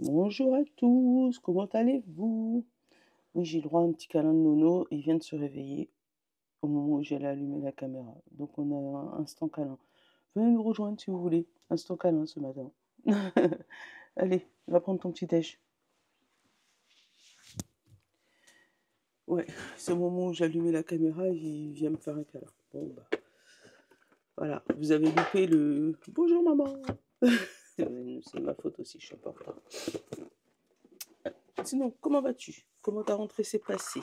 Bonjour à tous, comment allez-vous? Oui, j'ai le droit à un petit câlin de Nono, il vient de se réveiller au moment où j'allais allumer la caméra. Donc on a un instant câlin. Venez nous rejoindre si vous voulez. Instant câlin ce matin. Allez, va prendre ton petit déj. Ouais, c'est au moment où j'allumais la caméra, il vient me faire un câlin. Bon bah voilà, vous avez loupé le bonjour maman. C'est ma faute aussi, je suis pas en retard. Sinon, comment vas-tu? Comment ta rentrée s'est passée?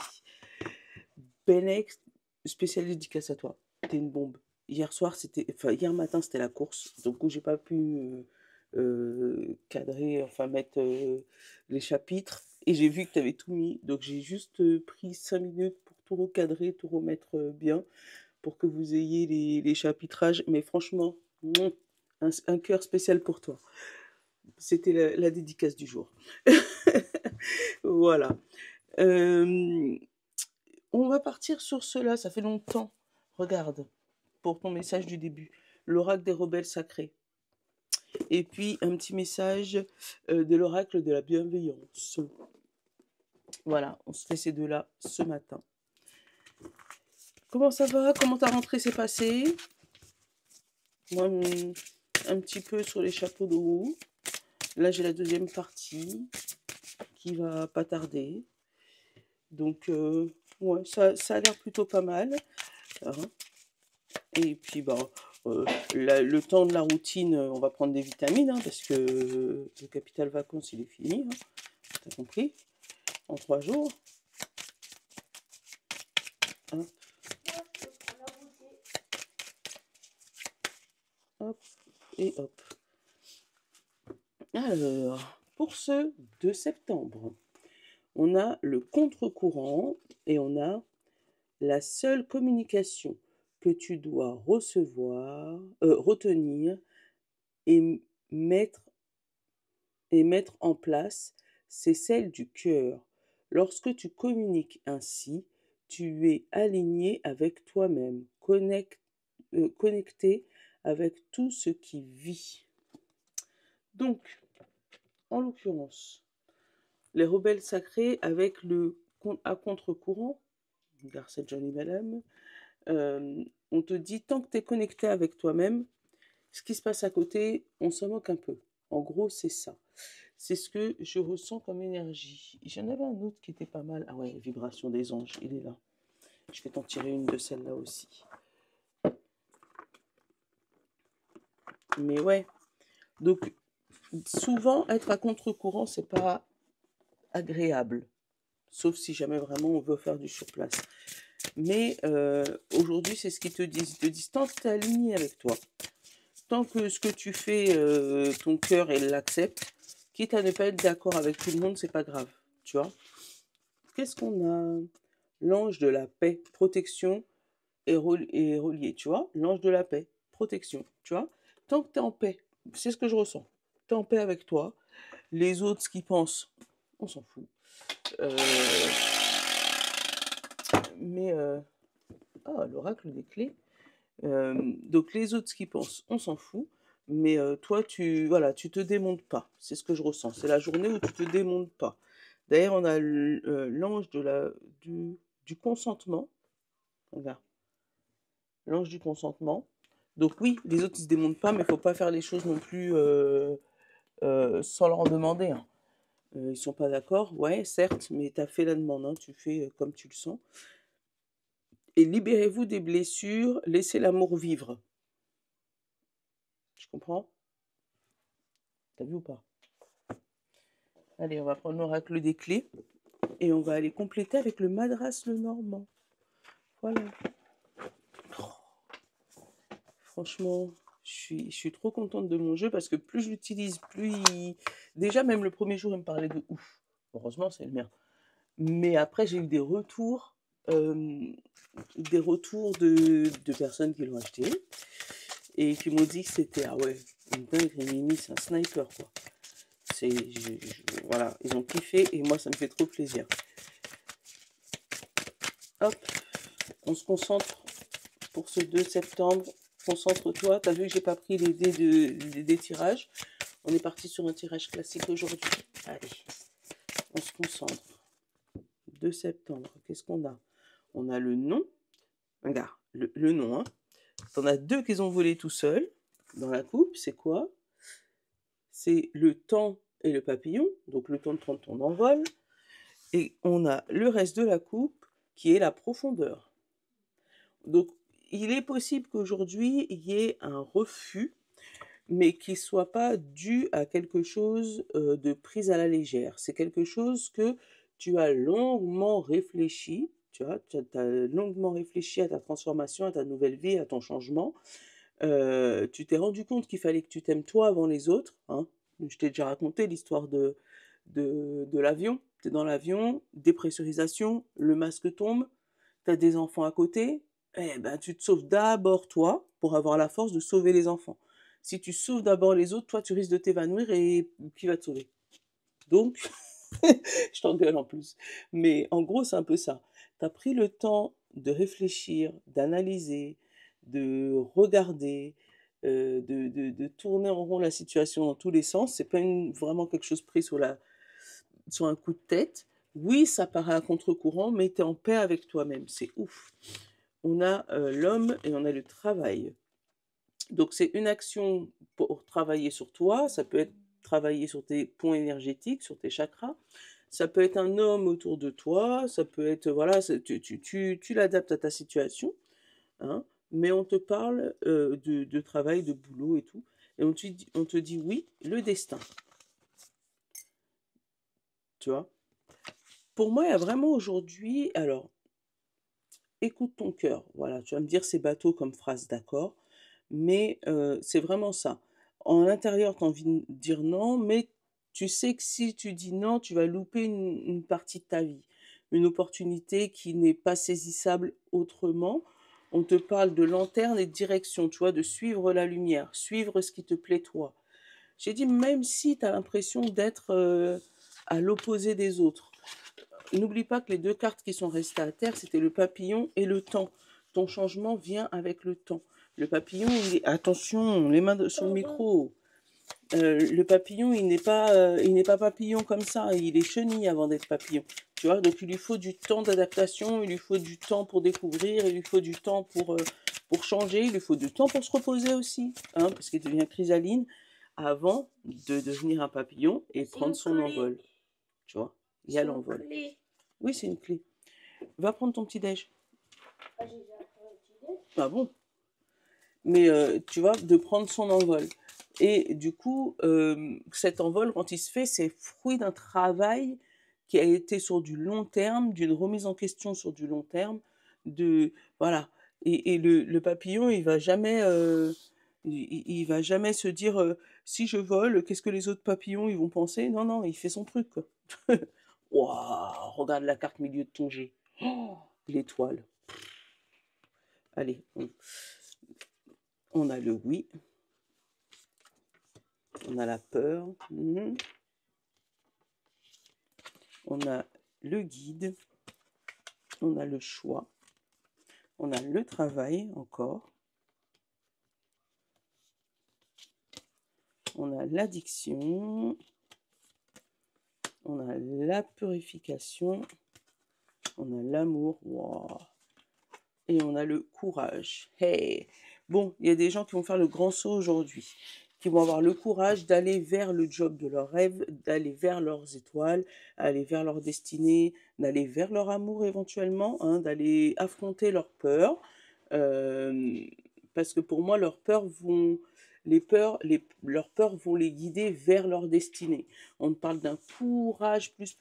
Benex, spécial dédicace à toi. T'es une bombe. Hier matin, c'était la course. Donc, où j'ai pas pu cadrer, enfin, mettre les chapitres. Et j'ai vu que tu avais tout mis. Donc, j'ai juste pris 5 minutes pour tout recadrer, tout remettre bien, pour que vous ayez les chapitrages. Mais franchement, un cœur spécial pour toi. C'était la dédicace du jour. Voilà. Euh, on va partir sur cela, ça fait longtemps. Regarde, pour ton message du début, l'oracle des rebelles sacrés. Et puis un petit message de l'oracle de la bienveillance. Voilà, on se fait ces deux-là ce matin. Comment ça va? Comment ta rentrée s'est passée? Moi, un petit peu sur les chapeaux de roue. Là, j'ai la deuxième partie qui va pas tarder. Donc, ouais, ça a l'air plutôt pas mal. Hein. Et puis, bah, le temps de la routine, on va prendre des vitamines, hein, parce que le capital vacances, il est fini. Hein, t'as compris? En 3 jours. Hop, hop et hop. Alors, pour ce 2 septembre, on a le contre-courant et on a la seule communication que tu dois retenir et mettre en place, c'est celle du cœur. Lorsque tu communiques ainsi, tu es aligné avec toi-même, connecté avec tout ce qui vit. Donc, en l'occurrence, les rebelles sacrés avec le à contre-courant, Garcet Johnny Madame, on te dit tant que tu es connecté avec toi-même, ce qui se passe à côté, on s'en moque un peu. En gros, c'est ça. C'est ce que je ressens comme énergie. J'en avais un autre qui était pas mal. Ah ouais, vibration des anges, il est là. Je vais t'en tirer une de celle-là aussi. Mais ouais, donc souvent être à contre-courant, c'est pas agréable. Sauf si jamais vraiment on veut faire du surplace. Mais aujourd'hui, c'est ce qu'ils te disent. Ils te disent tant que tu es aligné avec toi, tant que ce que tu fais, ton cœur, elle l'accepte, quitte à ne pas être d'accord avec tout le monde, c'est pas grave. Tu vois? Qu'est-ce qu'on a? L'ange de la paix, protection et relié, tu vois? L'ange de la paix, protection, tu vois? Tant que tu es en paix, c'est ce que je ressens. Tu es en paix avec toi. Les autres, ce qu'ils pensent, on s'en fout. Euh, mais, l'oracle des clés. Donc les autres, ce qu'ils pensent, on s'en fout. Mais toi, voilà, tu te démontes pas. C'est ce que je ressens. C'est la journée où tu te démontes pas. D'ailleurs, on a l'ange du consentement. Regarde, l'ange du consentement. Donc oui, les autres, ils se démontent pas, mais il faut pas faire les choses non plus sans leur en demander. Hein. Ils sont pas d'accord, ouais, certes, mais tu as fait la demande, hein, tu fais comme tu le sens. Et libérez-vous des blessures, laissez l'amour vivre. Tu comprends? T'as vu ou pas? Allez, on va prendre l'oracle des clés et on va aller compléter avec le Madras le Normand. Voilà. Franchement, je suis trop contente de mon jeu parce que plus je l'utilise, plus il... Déjà, même le premier jour, il me parlait de ouf. Heureusement, c'est le mien. Mais après, j'ai eu euh, des retours de personnes qui l'ont acheté et qui m'ont dit que c'était, ah ouais, une dingue, Mimi, c'est un sniper, quoi. Voilà, ils ont kiffé et moi, ça me fait trop plaisir. Hop, on se concentre pour ce 2 septembre. Concentre-toi. T'as vu que j'ai pas pris les dés des tirages. On est parti sur un tirage classique aujourd'hui. Allez, on se concentre. 2 septembre, qu'est-ce qu'on a? On a le nom. Regarde, le nom. Hein. T'en as 2 qui ont volé tout seuls dans la coupe. C'est quoi? C'est le temps et le papillon. Donc le temps de prendre ton envol. Et on a le reste de la coupe qui est la profondeur. Donc il est possible qu'aujourd'hui il y ait un refus, mais qui ne soit pas dû à quelque chose de prise à la légère. C'est quelque chose que tu as longuement réfléchi, tu as longuement réfléchi à ta transformation, à ta nouvelle vie, à ton changement. Tu t'es rendu compte qu'il fallait que tu t'aimes toi avant les autres. Hein. Je t'ai déjà raconté l'histoire de l'avion. Tu es dans l'avion, dépressurisation, le masque tombe, tu as des enfants à côté, eh ben, tu te sauves d'abord toi pour avoir la force de sauver les enfants. Si tu sauves d'abord les autres, toi, tu risques de t'évanouir et qui va te sauver? Donc, je t'engueule en plus. Mais en gros, c'est un peu ça. Tu as pris le temps de réfléchir, d'analyser, de regarder, de tourner en rond la situation dans tous les sens. C'est pas vraiment quelque chose pris sur un coup de tête. Oui, ça paraît à contre-courant, mais tu es en paix avec toi-même. C'est ouf. On a l'homme et on a le travail. Donc c'est une action pour travailler sur toi, ça peut être travailler sur tes points énergétiques, sur tes chakras, ça peut être un homme autour de toi, ça peut être, voilà, tu l'adaptes à ta situation, hein, mais on te parle de travail, de boulot et tout, et on te dit oui, le destin, tu vois. Pour moi, il y a vraiment aujourd'hui, alors, écoute ton cœur, voilà, tu vas me dire c'est bateau comme phrase, d'accord, mais c'est vraiment ça. En l'intérieur, tu as envie de dire non, mais tu sais que si tu dis non, tu vas louper une partie de ta vie, une opportunité qui n'est pas saisissable autrement. On te parle de lanterne et de direction, tu vois, de suivre la lumière, suivre ce qui te plaît toi. J'ai dit, même si tu as l'impression d'être à l'opposé des autres, n'oublie pas que les 2 cartes qui sont restées à terre, c'était le papillon et le temps. Ton changement vient avec le temps. Le papillon, attention, les mains sur le micro. Le papillon, il n'est pas papillon comme ça. Il est chenille avant d'être papillon. Tu vois, donc il lui faut du temps d'adaptation, il lui faut du temps pour découvrir, il lui faut du temps pour changer, il lui faut du temps pour se reposer aussi, hein, parce qu'il devient chrysaline avant de devenir un papillon et prendre son envol. Tu vois, il y a l'envol. Oui, c'est une clé. Va prendre ton petit déj. Ah, j'ai déjà pris un petit déj. Ah bon? Mais tu vois, de prendre son envol. Et du coup, cet envol, quand il se fait, c'est fruit d'un travail qui a été sur du long terme, d'une remise en question sur du long terme, voilà. Et le papillon, il va jamais se dire si je vole, qu'est-ce que les autres papillons ils vont penser? Non, non, il fait son truc, quoi. Waouh, regarde la carte milieu de ton jet. Oh, l'étoile. Allez, on a le oui. On a la peur. On a le guide. On a le choix. On a le travail encore. On a l'addiction. On a la purification. On a l'amour. Wow. Et on a le courage. Hey! Bon, il y a des gens qui vont faire le grand saut aujourd'hui, qui vont avoir le courage d'aller vers le job de leurs rêves, d'aller vers leurs étoiles, aller vers leur destinée, d'aller vers leur amour éventuellement, hein, d'aller affronter leurs peurs. Parce que pour moi, leurs peurs vont les guider vers leur destinée. On parle d'un courage plus,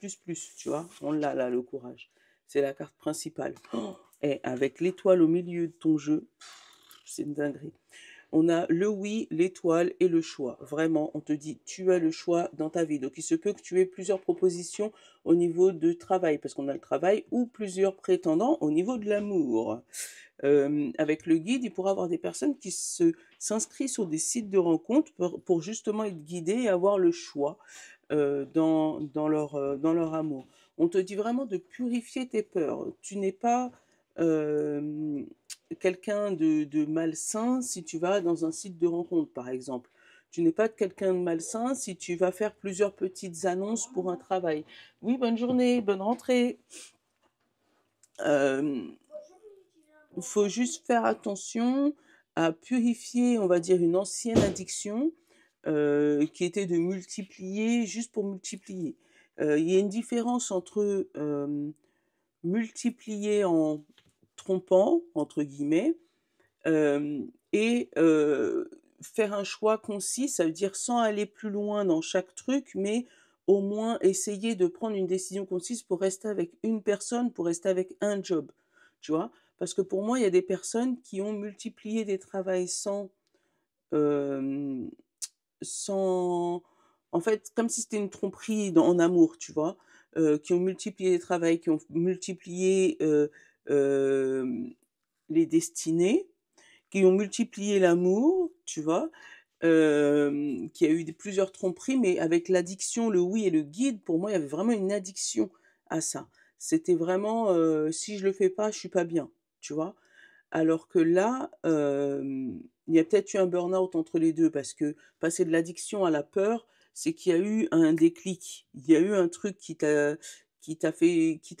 tu vois. On l'a là, le courage. C'est la carte principale. Oh, et avec l'étoile au milieu de ton jeu, c'est une dinguerie. On a le oui, l'étoile et le choix. Vraiment, on te dit, tu as le choix dans ta vie. Donc, il se peut que tu aies plusieurs propositions au niveau de travail, parce qu'on a le travail, ou plusieurs prétendants au niveau de l'amour. Avec le guide, il pourra avoir des personnes qui s'inscrivent sur des sites de rencontres pour justement être guidées et avoir le choix dans leur amour. On te dit vraiment de purifier tes peurs. Tu n'es pas quelqu'un de malsain si tu vas dans un site de rencontre, par exemple. Tu n'es pas quelqu'un de malsain si tu vas faire plusieurs petites annonces pour un travail. Oui, bonne journée, bonne rentrée. Il faut juste faire attention à purifier, on va dire, une ancienne addiction qui était de multiplier juste pour multiplier. Il y a une différence entre multiplier en trompant, entre guillemets, et faire un choix concis, ça veut dire sans aller plus loin dans chaque truc, mais au moins essayer de prendre une décision concise pour rester avec une personne, pour rester avec un job, tu vois? Parce que pour moi, il y a des personnes qui ont multiplié des travails hem, sans en fait, comme si c'était une tromperie en amour, tu vois? Qui ont multiplié les travails, qui ont multiplié, les destinées, qui ont multiplié l'amour, tu vois? Qui a eu plusieurs tromperies, mais avec l'addiction, le oui et le guide, pour moi, il y avait vraiment une addiction à ça. C'était vraiment, si je le fais pas, je suis pas bien, tu vois? Alors que là, il y a peut-être eu un burn-out entre les 2 parce que passer de l'addiction à la peur, c'est qu'il y a eu un déclic. Il y a eu un truc qui t'a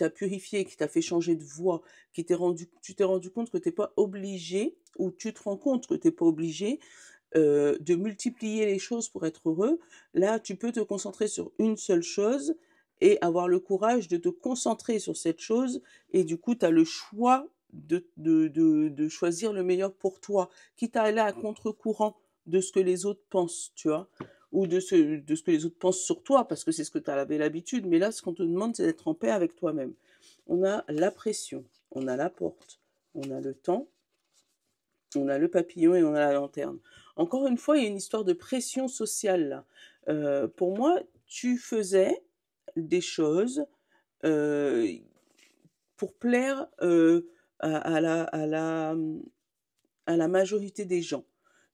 purifié, qui t'a fait changer de voie, tu t'es rendu compte que tu es pas obligé ou tu te rends compte que tu es pas obligé, de multiplier les choses pour être heureux. Là, tu peux te concentrer sur une seule chose et avoir le courage de te concentrer sur cette chose et du coup, tu as le choix de choisir le meilleur pour toi, quitte à aller à contre-courant de ce que les autres pensent, tu vois? Ou de ce que les autres pensent sur toi, parce que c'est ce que tu avais l'habitude. Mais là, ce qu'on te demande, c'est d'être en paix avec toi-même. On a la pression, on a la porte, on a le temps, on a le papillon et on a la lanterne. Encore une fois, il y a une histoire de pression sociale là. Pour moi, tu faisais des choses, heu, pour plaire, à la majorité des gens.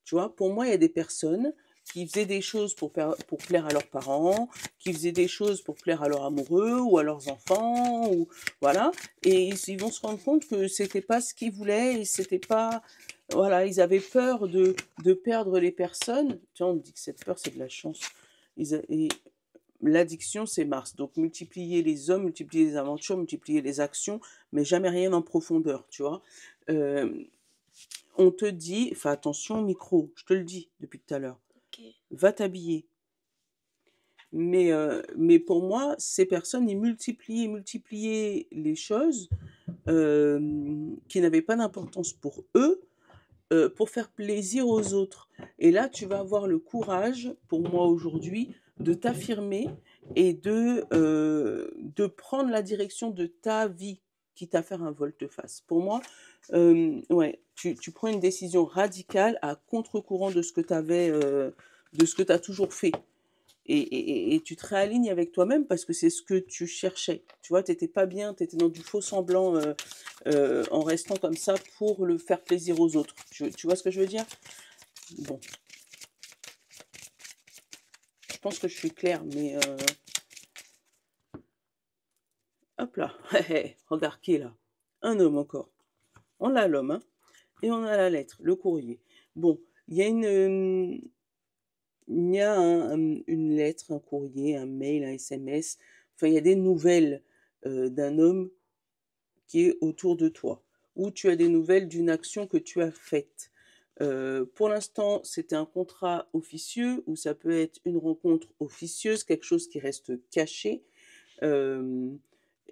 Tu vois? Pour moi, il y a des personnes qui faisaient des choses pour plaire à leurs parents, qui faisaient des choses pour plaire à leurs amoureux ou à leurs enfants ou voilà et ils vont se rendre compte que c'était pas ce qu'ils voulaient et c'était pas voilà, ils avaient peur de perdre les personnes. Tu vois, on me dit que cette peur, c'est de la chance. Ils a et l'addiction, c'est Mars, donc multiplier les hommes, multiplier les aventures, multiplier les actions, mais jamais rien en profondeur, tu vois? Hem On te dit, fais attention au micro, je te le dis depuis tout à l'heure, Ok. va t'habiller. Mais pour moi, ces personnes, ils multipliaient les choses qui n'avaient pas d'importance pour eux, pour faire plaisir aux autres. Et là, tu vas avoir le courage, pour moi aujourd'hui, de t'affirmer et de prendre la direction de ta vie, quitte à faire un volte-face. Pour moi, ouais, tu prends une décision radicale à contre-courant de ce que tu avais, de ce que tu as toujours fait. Et tu te réalignes avec toi-même parce que c'est ce que tu cherchais. Tu vois, tu étais pas bien, tu étais dans du faux semblant en restant comme ça pour le faire plaisir aux autres. Tu vois ce que je veux dire? Bon, je pense que je suis claire, mais hop là, regarde qui est là. Un homme encore. On a l'homme, hein, et on a la lettre, le courrier. Bon, il y a une lettre, un courrier, un mail, un SMS. Enfin, il y a des nouvelles d'un homme qui est autour de toi, ou tu as des nouvelles d'une action que tu as faite. Pour l'instant, c'était un contrat officieux, ou ça peut être une rencontre officieuse, quelque chose qui reste caché. Euh,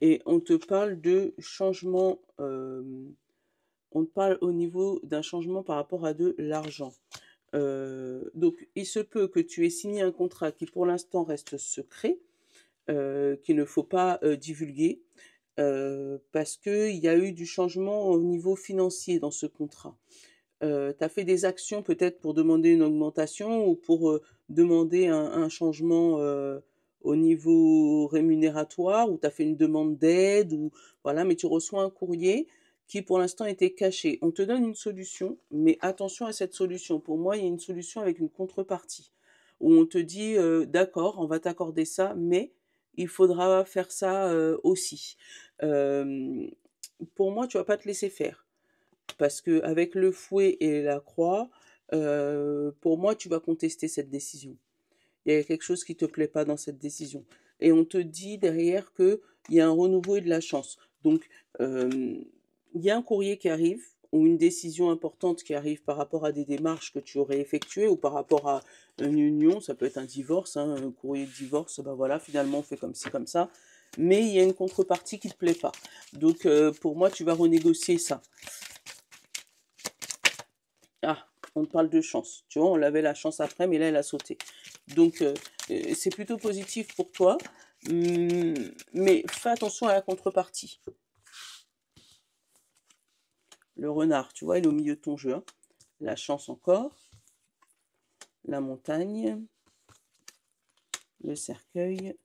et on te parle de changement, on te parle au niveau d'un changement par rapport à de l'argent. Donc, il se peut que tu aies signé un contrat qui pour l'instant reste secret, qu'il ne faut pas divulguer, parce qu'il y a eu du changement au niveau financier dans ce contrat. Tu as fait des actions peut-être pour demander une augmentation ou pour demander un changement au niveau rémunératoire, ou tu as fait une demande d'aide, ou voilà, mais tu reçois un courrier qui pour l'instant était caché. On te donne une solution, mais attention à cette solution. Pour moi, il y a une solution avec une contrepartie, où on te dit, d'accord, on va t'accorder ça, mais il faudra faire ça aussi. Euh, pour moi, tu vas pas te laisser faire parce que avec le fouet et la croix, pour moi, tu vas contester cette décision. Il y a quelque chose qui te plaît pas dans cette décision. Et on te dit derrière qu'il y a un renouveau et de la chance. Donc, il y a un courrier qui arrive ou une décision importante qui arrive par rapport à des démarches que tu aurais effectuées ou par rapport à une union, ça peut être un divorce, hein, un courrier de divorce, ben voilà, finalement on fait comme ci, comme ça. Mais il y a une contrepartie qui ne te plaît pas. Donc, pour moi, tu vas renégocier ça. Ah, on te parle de chance. Tu vois, on avait la chance après, mais là, elle a sauté. Donc, c'est plutôt positif pour toi. Mais fais attention à la contrepartie. Le renard, tu vois, il est au milieu de ton jeu. Hein. La chance encore. La montagne. Le cercueil.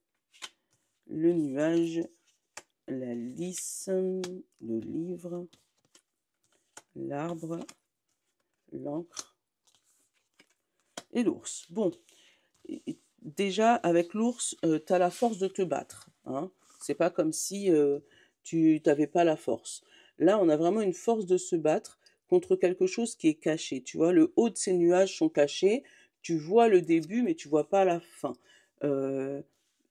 Le nuage. La lys. Le livre. L'arbre. L'encre. Et l'ours. Bon. Déjà, avec l'ours, tu as la force de te battre. Hein. C'est pas comme si tu n'avais pas la force. Là, on a vraiment une force de se battre contre quelque chose qui est caché. Tu vois, le haut de ces nuages sont cachés. Tu vois le début, mais tu vois pas la fin. Euh,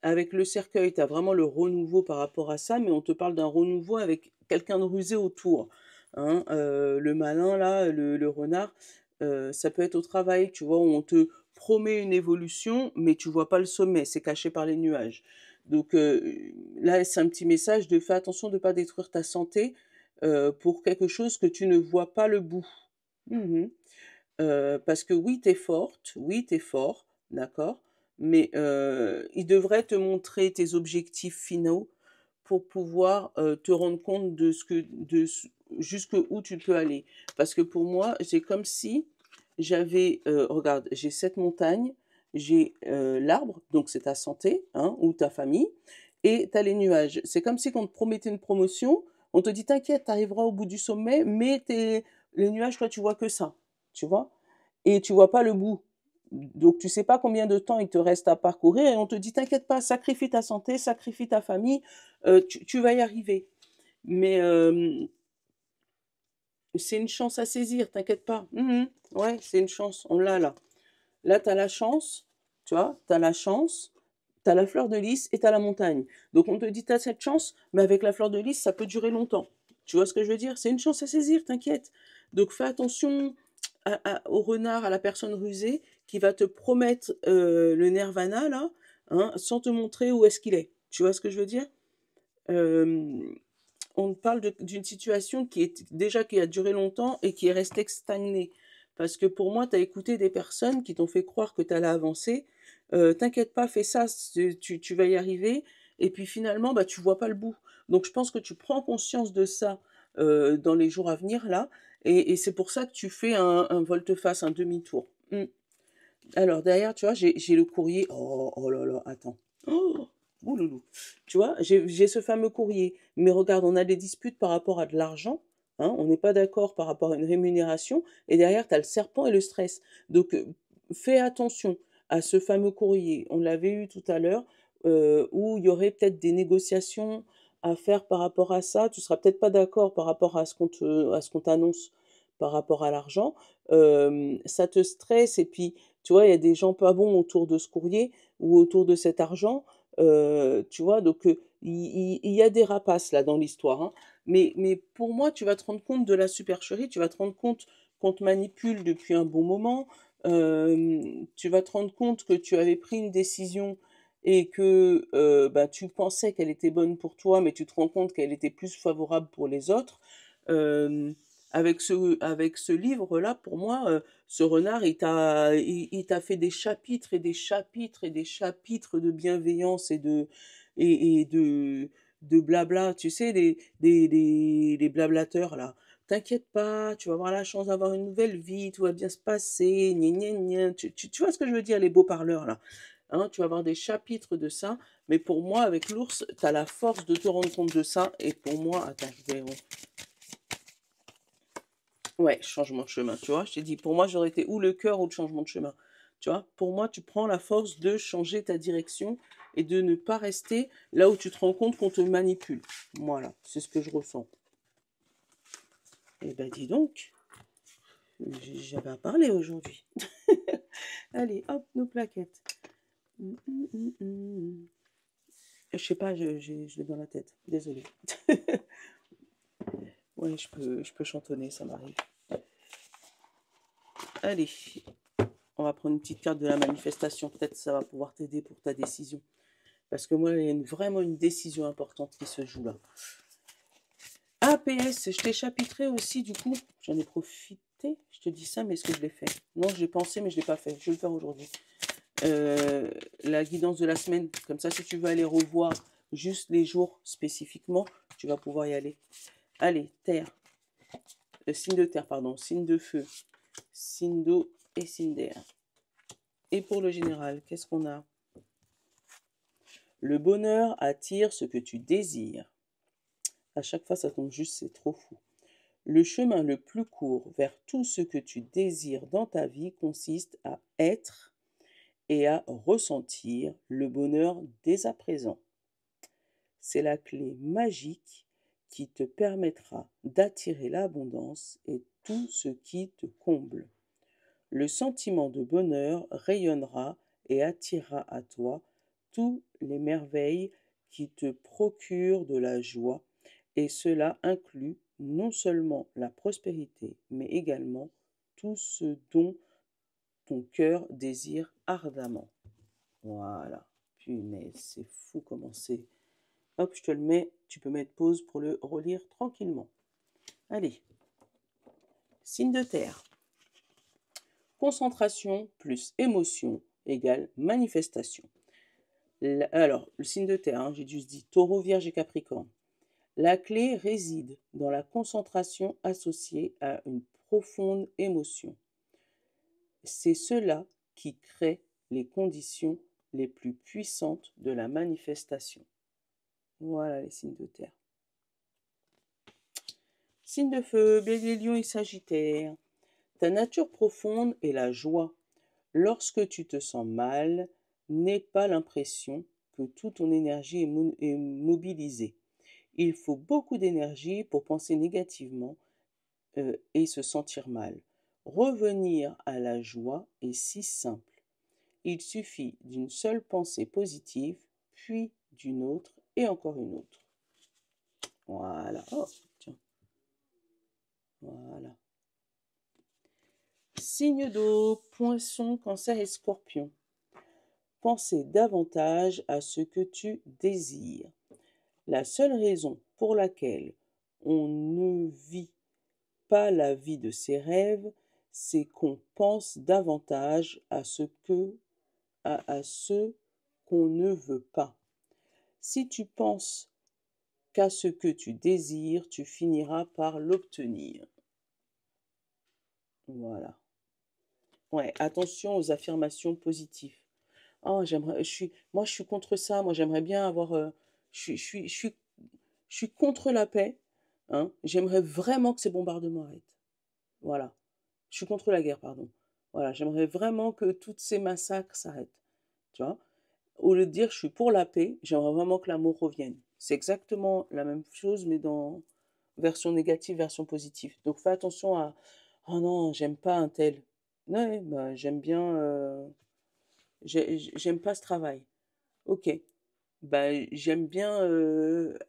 Avec le cercueil, tu as vraiment le renouveau par rapport à ça, mais on te parle d'un renouveau avec quelqu'un de rusé autour. Hein. Le malin, là, le renard, ça peut être au travail, tu vois, où on te promet une évolution, mais tu vois pas le sommet, c'est caché par les nuages. Donc là, c'est un petit message de fais attention de ne pas détruire ta santé pour quelque chose que tu ne vois pas le bout. Mhm. Parce que oui, tu es forte, oui, tu es fort, d'accord, mais il devrait te montrer tes objectifs finaux pour pouvoir te rendre compte de jusqu'où tu peux aller. Parce que pour moi, c'est comme si j'avais, regarde, j'ai cette montagne, j'ai l'arbre, donc c'est ta santé, hein, ou ta famille, et tu as les nuages. C'est comme si on te promettait une promotion, on te dit t'inquiète, tu arriveras au bout du sommet, mais les nuages, toi, tu vois que ça, tu vois, et tu vois pas le bout. Donc tu sais pas combien de temps il te reste à parcourir et on te dit t'inquiète pas, sacrifie ta santé, sacrifie ta famille, tu vas y arriver. Mais c'est une chance à saisir, t'inquiète pas. Ouais, c'est une chance, on l'a là. Là, tu as la chance, tu vois, tu as la chance, tu as la fleur de lys et tu as la montagne. Donc on te dit tu as cette chance, mais avec la fleur de lys, ça peut durer longtemps. Tu vois ce que je veux dire? C'est une chance à saisir, t'inquiète. Donc fais attention au renard, à la personne rusée qui va te promettre le nirvana, là, hein, sans te montrer où est-ce qu'il est. Tu vois ce que je veux dire? Euh, on parle d'une situation qui a duré longtemps et qui est restée stagnée. Parce que pour moi, tu as écouté des personnes qui t'ont fait croire que tu allais avancer. T'inquiète pas, fais ça, tu vas y arriver. Et puis finalement, bah, tu vois pas le bout. Donc je pense que tu prends conscience de ça dans les jours à venir, là. Et c'est pour ça que tu fais un volte-face, un demi-tour. Alors derrière, tu vois, j'ai le courrier. Oh, oh là là, attends. Oh, ouloulou. Tu vois, j'ai ce fameux courrier. Mais regarde, on a des disputes par rapport à de l'argent. Hein, on n'est pas d'accord par rapport à une rémunération. Et derrière, tu as le serpent et le stress. Donc, fais attention à ce fameux courrier. On l'avait eu tout à l'heure, où il y aurait peut-être des négociations à faire par rapport à ça. Tu seras peut-être pas d'accord par rapport à ce qu'on t'annonce par rapport à l'argent. Ça te stresse et puis tu vois, il y a des gens pas bons autour de ce courrier ou autour de cet argent, tu vois, donc il y a des rapaces là dans l'histoire, hein. Mais pour moi, tu vas te rendre compte de la supercherie, tu vas te rendre compte qu'on te manipule depuis un bon moment, tu vas te rendre compte que tu avais pris une décision et que bah, tu pensais qu'elle était bonne pour toi, mais tu te rends compte qu'elle était plus favorable pour les autres. Euh, avec ce livre-là, pour moi, ce renard, il t'a fait des chapitres et des chapitres et des chapitres de bienveillance et de blabla. Tu sais, les blablateurs, là. T'inquiète pas, tu vas avoir la chance d'avoir une nouvelle vie, tout va bien se passer, gna gna gna. Tu vois ce que je veux dire, les beaux parleurs, là. Hein, tu vas avoir des chapitres de ça, mais pour moi, avec l'ours, tu as la force de te rendre compte de ça, et pour moi, attends, ouais, changement de chemin, tu vois. Je t'ai dit, pour moi, j'aurais été ou le cœur ou le changement de chemin. Tu vois, pour moi, tu prends la force de changer ta direction et de ne pas rester là où tu te rends compte qu'on te manipule. Voilà, c'est ce que je ressens. Eh ben, dis donc, J'avais à parler aujourd'hui. Allez, hop, nos plaquettes. Je sais pas, je l'ai dans la tête. Désolée. Ouais, je peux chantonner, ça m'arrive. Allez, on va prendre une petite carte de la manifestation. Peut-être ça va pouvoir t'aider pour ta décision. Parce que moi, il y a vraiment une décision importante qui se joue là. PS, je t'ai chapitré aussi, du coup, j'en ai profité. Je te dis ça, mais est-ce que je l'ai fait? Non, j'ai pensé, mais je ne l'ai pas fait. Je vais le faire aujourd'hui. La guidance de la semaine, comme ça, si tu veux aller revoir juste les jours spécifiquement, tu vas pouvoir y aller. Allez, terre. Signe de terre, pardon. Signe de feu. Signe d'eau et signe d'air. Et pour le général, qu'est-ce qu'on a? Le bonheur attire ce que tu désires. À chaque fois, ça tombe juste, c'est trop fou. Le chemin le plus court vers tout ce que tu désires dans ta vie consiste à être et à ressentir le bonheur dès à présent. C'est la clé magique qui te permettra d'attirer l'abondance et tout ce qui te comble. Le sentiment de bonheur rayonnera et attirera à toi toutes les merveilles qui te procurent de la joie, et cela inclut non seulement la prospérité, mais également tout ce dont ton cœur désire ardemment. Voilà. Punaise, c'est fou comment c'est. Hop, je te le mets. Tu peux mettre pause pour le relire tranquillement. Allez. Signe de terre. Concentration plus émotion égale manifestation. Alors, le signe de terre, j'ai juste dit Taureau, Vierge et Capricorne. La clé réside dans la concentration associée à une profonde émotion. C'est cela qui crée les conditions les plus puissantes de la manifestation. Voilà les signes de terre. Signe de feu, Bélier, Lion et Sagittaire. Ta nature profonde est la joie. Lorsque tu te sens mal, n'aie pas l'impression que toute ton énergie est mobilisée. Il faut beaucoup d'énergie pour penser négativement et se sentir mal. Revenir à la joie est si simple. Il suffit d'une seule pensée positive, puis d'une autre et encore une autre. Voilà. Oh, tiens. Voilà. Signe d'eau, Poisson, Cancer et Scorpion. Pensez davantage à ce que tu désires. La seule raison pour laquelle on ne vit pas la vie de ses rêves, c'est qu'on pense davantage à ce qu'on ne veut pas. Si tu penses qu'à ce que tu désires, tu finiras par l'obtenir. Voilà. Ouais, attention aux affirmations positives. Oh, moi, je suis contre ça. Moi, j'aimerais bien avoir. Je suis contre la paix. Hein. J'aimerais vraiment que ces bombardements arrêtent. Voilà. Je suis contre la guerre, pardon. Voilà. J'aimerais vraiment que tous ces massacres s'arrêtent. Tu vois? Au lieu de dire je suis pour la paix, j'aimerais vraiment que l'amour revienne. C'est exactement la même chose, mais dans version négative, version positive. Donc fais attention à oh non, j'aime pas un tel. Ouais, bah, j'aime bien. J'aime pas ce travail. Ok. Bah, j'aime bien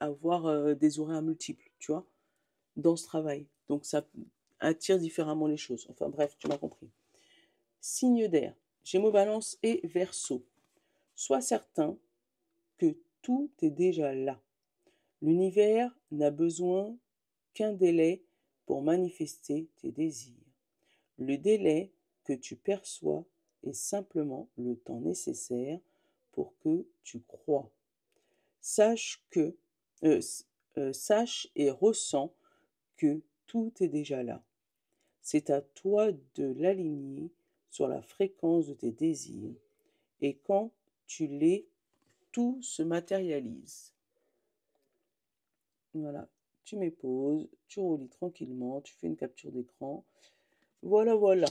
avoir des horaires multiples, tu vois, dans ce travail. Donc ça attire différemment les choses. Enfin bref, tu m'as compris. Signe d'air, Gémeaux, Balance et Verseau. Sois certain que tout est déjà là. L'univers n'a besoin qu'un délai pour manifester tes désirs. Le délai que tu perçois est simplement le temps nécessaire pour que tu crois. Sache et ressens que tout est déjà là. C'est à toi de l'aligner sur la fréquence de tes désirs. Et quand tu l'es, tout se matérialise. Voilà, tu mets pause, tu relis tranquillement, tu fais une capture d'écran. Voilà, voilà.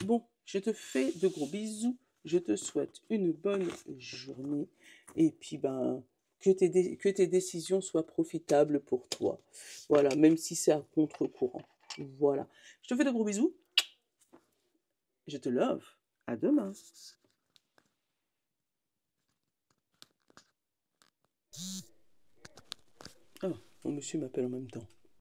Bon, je te fais de gros bisous. Je te souhaite une bonne journée. Et puis, que tes décisions soient profitables pour toi. Voilà, même si c'est à contre-courant. Voilà. Je te fais de gros bisous. Je te love. À demain. Ah, mon monsieur m'appelle en même temps.